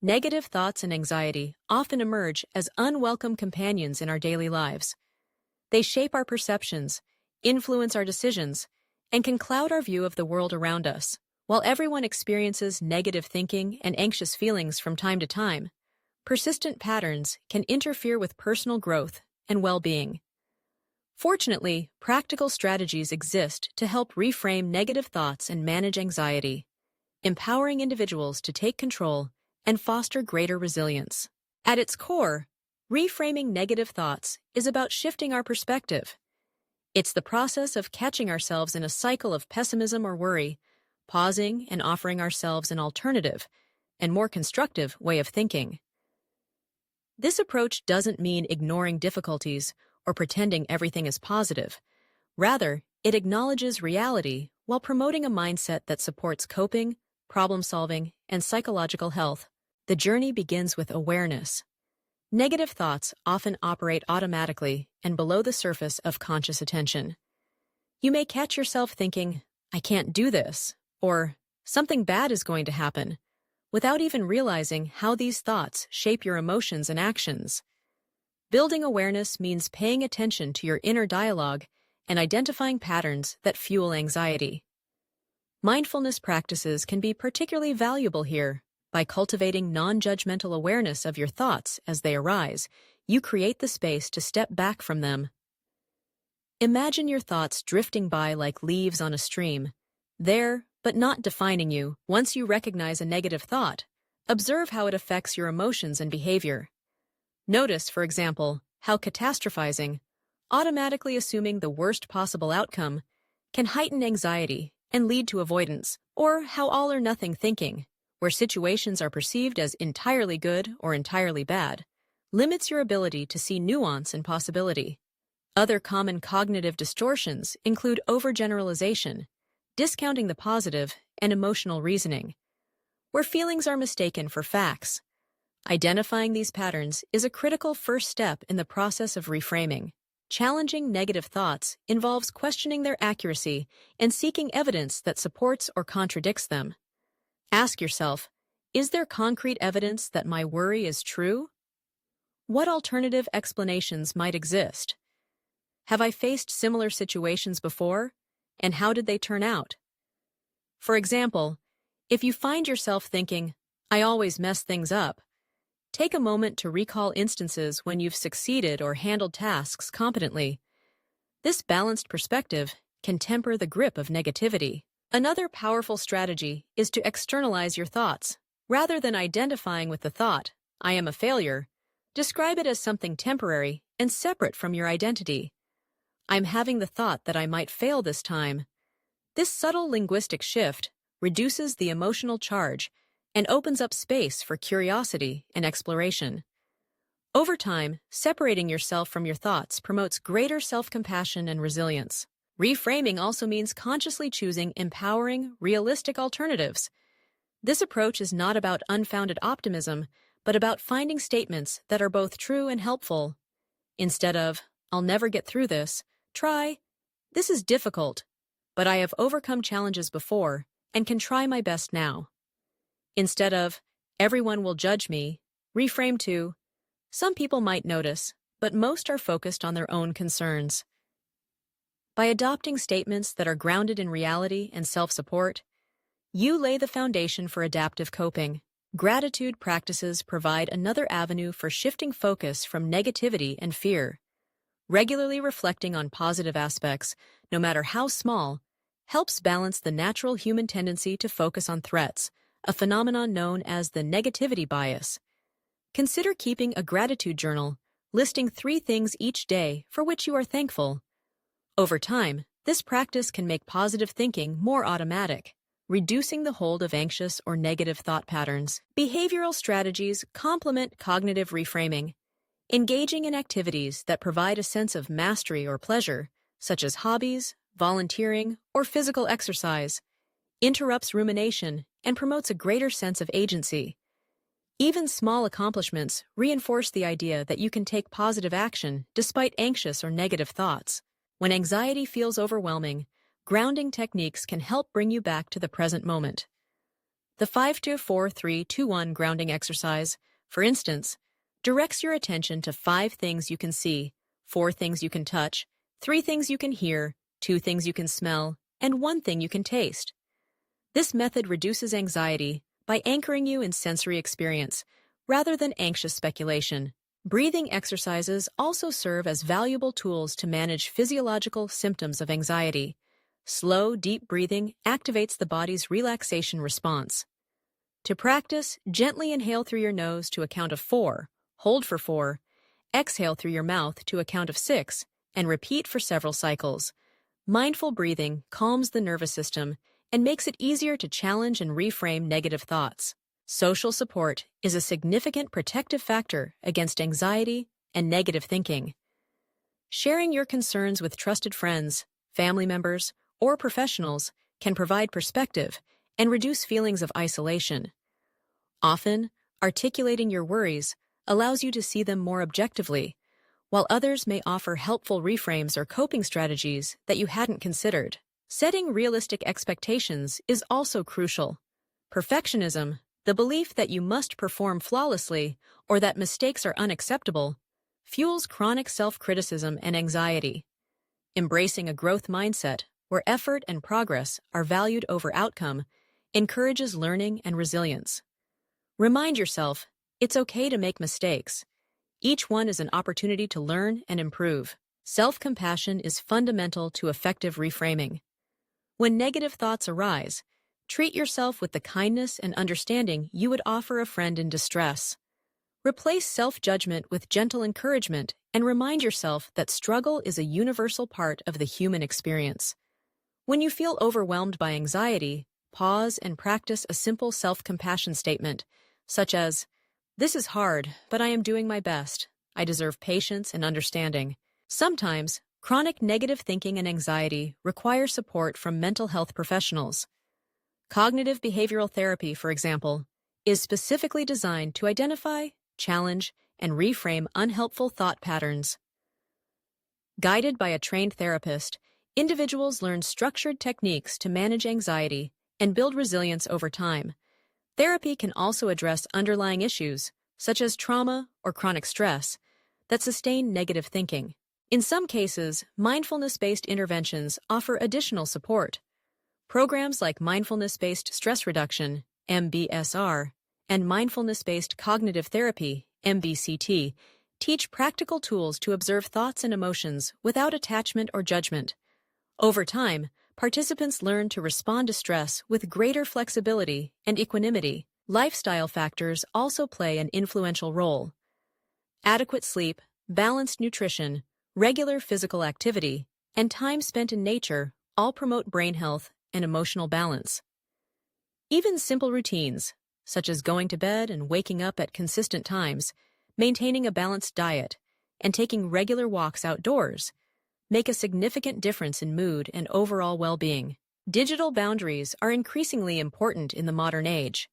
Negative thoughts and anxiety often emerge as unwelcome companions in our daily lives. They shape our perceptions, influence our decisions, and can cloud our view of the world around us. While everyone experiences negative thinking and anxious feelings from time to time, persistent patterns can interfere with personal growth and well-being. Fortunately, practical strategies exist to help reframe negative thoughts and manage anxiety, empowering individuals to take control and foster greater resilience. At its core, reframing negative thoughts is about shifting our perspective. It's the process of catching ourselves in a cycle of pessimism or worry, pausing and offering ourselves an alternative and more constructive way of thinking. This approach doesn't mean ignoring difficulties or pretending everything is positive. Rather, it acknowledges reality while promoting a mindset that supports coping, problem-solving, and psychological health. The journey begins with awareness. Negative thoughts often operate automatically and below the surface of conscious attention. You may catch yourself thinking, "I can't do this," or "something bad is going to happen," without even realizing how these thoughts shape your emotions and actions. Building awareness means paying attention to your inner dialogue and identifying patterns that fuel anxiety. Mindfulness practices can be particularly valuable here. By cultivating non-judgmental awareness of your thoughts as they arise, you create the space to step back from them. Imagine your thoughts drifting by like leaves on a stream, there, but not defining you. Once you recognize a negative thought, observe how it affects your emotions and behavior. Notice, for example, how catastrophizing, automatically assuming the worst possible outcome, can heighten anxiety and lead to avoidance, or how all-or-nothing thinking, where situations are perceived as entirely good or entirely bad, limits your ability to see nuance and possibility. Other common cognitive distortions include overgeneralization, discounting the positive, and emotional reasoning, where feelings are mistaken for facts. Identifying these patterns is a critical first step in the process of reframing. Challenging negative thoughts involves questioning their accuracy and seeking evidence that supports or contradicts them. Ask yourself, is there concrete evidence that my worry is true? What alternative explanations might exist? Have I faced similar situations before, and how did they turn out? For example, if you find yourself thinking, "I always mess things up," take a moment to recall instances when you've succeeded or handled tasks competently. This balanced perspective can temper the grip of negativity. Another powerful strategy is to externalize your thoughts. Rather than identifying with the thought, "I am a failure," describe it as something temporary and separate from your identity. "I'm having the thought that I might fail this time." This subtle linguistic shift reduces the emotional charge and opens up space for curiosity and exploration. Over time, separating yourself from your thoughts promotes greater self-compassion and resilience. Reframing also means consciously choosing empowering, realistic alternatives. This approach is not about unfounded optimism, but about finding statements that are both true and helpful. Instead of, "I'll never get through this," try, "This is difficult, but I have overcome challenges before and can try my best now." Instead of, "Everyone will judge me," reframe to, "Some people might notice, but most are focused on their own concerns." By adopting statements that are grounded in reality and self-support, you lay the foundation for adaptive coping. Gratitude practices provide another avenue for shifting focus from negativity and fear. Regularly reflecting on positive aspects, no matter how small, helps balance the natural human tendency to focus on threats, a phenomenon known as the negativity bias. Consider keeping a gratitude journal, listing 3 things each day for which you are thankful. Over time, this practice can make positive thinking more automatic, reducing the hold of anxious or negative thought patterns. Behavioral strategies complement cognitive reframing. Engaging in activities that provide a sense of mastery or pleasure, such as hobbies, volunteering, or physical exercise, interrupts rumination and promotes a greater sense of agency. Even small accomplishments reinforce the idea that you can take positive action despite anxious or negative thoughts. When anxiety feels overwhelming, grounding techniques can help bring you back to the present moment. The 5-2-4-3-2-1 grounding exercise, for instance, directs your attention to 5 things you can see, 4 things you can touch, 3 things you can hear, 2 things you can smell, and 1 thing you can taste. This method reduces anxiety by anchoring you in sensory experience rather than anxious speculation. Breathing exercises also serve as valuable tools to manage physiological symptoms of anxiety. Slow, deep breathing activates the body's relaxation response. To practice, gently inhale through your nose to a count of 4, hold for 4, exhale through your mouth to a count of 6, and repeat for several cycles. Mindful breathing calms the nervous system and makes it easier to challenge and reframe negative thoughts. Social support is a significant protective factor against anxiety and negative thinking. Sharing your concerns with trusted friends, family members, or professionals can provide perspective and reduce feelings of isolation. Often, articulating your worries allows you to see them more objectively, while others may offer helpful reframes or coping strategies that you hadn't considered. Setting realistic expectations is also crucial. Perfectionism, the belief that you must perform flawlessly or that mistakes are unacceptable, fuels chronic self-criticism and anxiety. Embracing a growth mindset, where effort and progress are valued over outcome, encourages learning and resilience. Remind yourself, it's okay to make mistakes. Each one is an opportunity to learn and improve. Self-compassion is fundamental to effective reframing. When negative thoughts arise, treat yourself with the kindness and understanding you would offer a friend in distress. Replace self-judgment with gentle encouragement and remind yourself that struggle is a universal part of the human experience. When you feel overwhelmed by anxiety, pause and practice a simple self-compassion statement, such as, "This is hard, but I am doing my best. I deserve patience and understanding." Sometimes, chronic negative thinking and anxiety require support from mental health professionals. Cognitive behavioral therapy, for example, is specifically designed to identify, challenge, and reframe unhelpful thought patterns. Guided by a trained therapist, individuals learn structured techniques to manage anxiety and build resilience over time. Therapy can also address underlying issues, such as trauma or chronic stress, that sustain negative thinking. In some cases, mindfulness-based interventions offer additional support. Programs like mindfulness-based stress reduction, MBSR, and mindfulness-based cognitive therapy, MBCT, teach practical tools to observe thoughts and emotions without attachment or judgment. Over time, participants learn to respond to stress with greater flexibility and equanimity. Lifestyle factors also play an influential role. Adequate sleep, balanced nutrition, regular physical activity, and time spent in nature all promote brain health and emotional balance. Even simple routines, such as going to bed and waking up at consistent times, maintaining a balanced diet, and taking regular walks outdoors, make a significant difference in mood and overall well-being. Digital boundaries are increasingly important in the modern age.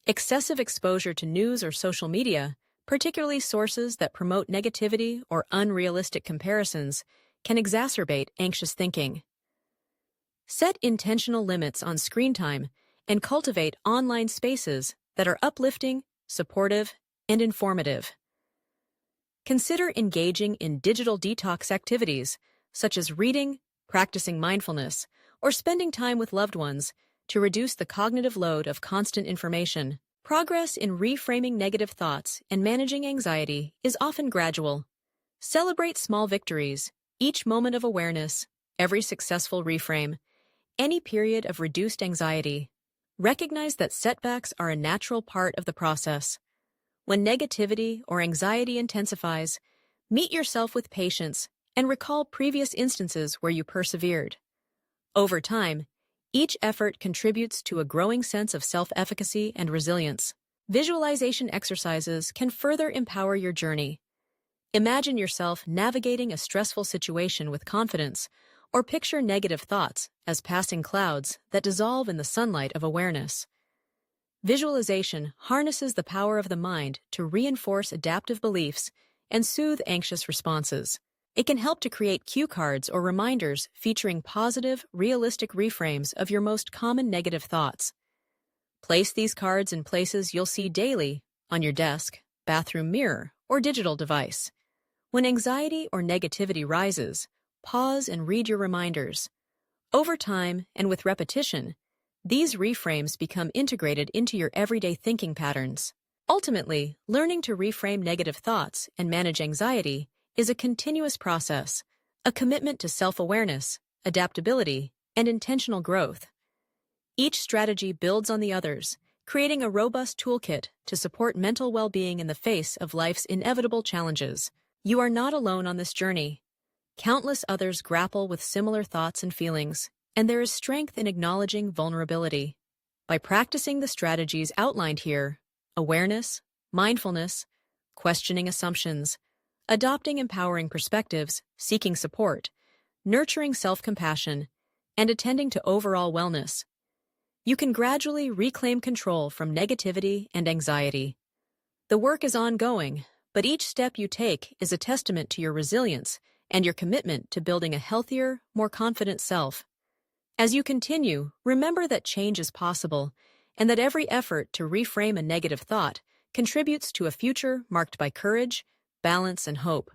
Excessive exposure to news or social media, particularly sources that promote negativity or unrealistic comparisons, can exacerbate anxious thinking. Set intentional limits on screen time and cultivate online spaces that are uplifting, supportive, and informative. Consider engaging in digital detox activities, such as reading, practicing mindfulness, or spending time with loved ones to reduce the cognitive load of constant information. Progress in reframing negative thoughts and managing anxiety is often gradual. Celebrate small victories, each moment of awareness, every successful reframe, any period of reduced anxiety. Recognize that setbacks are a natural part of the process. When negativity or anxiety intensifies, meet yourself with patience and recall previous instances where you persevered. Over time, each effort contributes to a growing sense of self-efficacy and resilience. Visualization exercises can further empower your journey. Imagine yourself navigating a stressful situation with confidence, or picture negative thoughts as passing clouds that dissolve in the sunlight of awareness. Visualization harnesses the power of the mind to reinforce adaptive beliefs and soothe anxious responses. It can help to create cue cards or reminders featuring positive, realistic reframes of your most common negative thoughts. Place these cards in places you'll see daily, on your desk, bathroom mirror, or digital device. When anxiety or negativity rises, pause and read your reminders. Over time and with repetition, these reframes become integrated into your everyday thinking patterns. Ultimately, learning to reframe negative thoughts and manage anxiety is a continuous process, a commitment to self-awareness, adaptability, and intentional growth. Each strategy builds on the others, creating a robust toolkit to support mental well-being in the face of life's inevitable challenges. You are not alone on this journey. Countless others grapple with similar thoughts and feelings, and there is strength in acknowledging vulnerability. By practicing the strategies outlined here, awareness, mindfulness, questioning assumptions, adopting empowering perspectives, seeking support, nurturing self-compassion, and attending to overall wellness, you can gradually reclaim control from negativity and anxiety. The work is ongoing, but each step you take is a testament to your resilience and your commitment to building a healthier, more confident self. As you continue, remember that change is possible and that every effort to reframe a negative thought contributes to a future marked by courage, balance, and hope.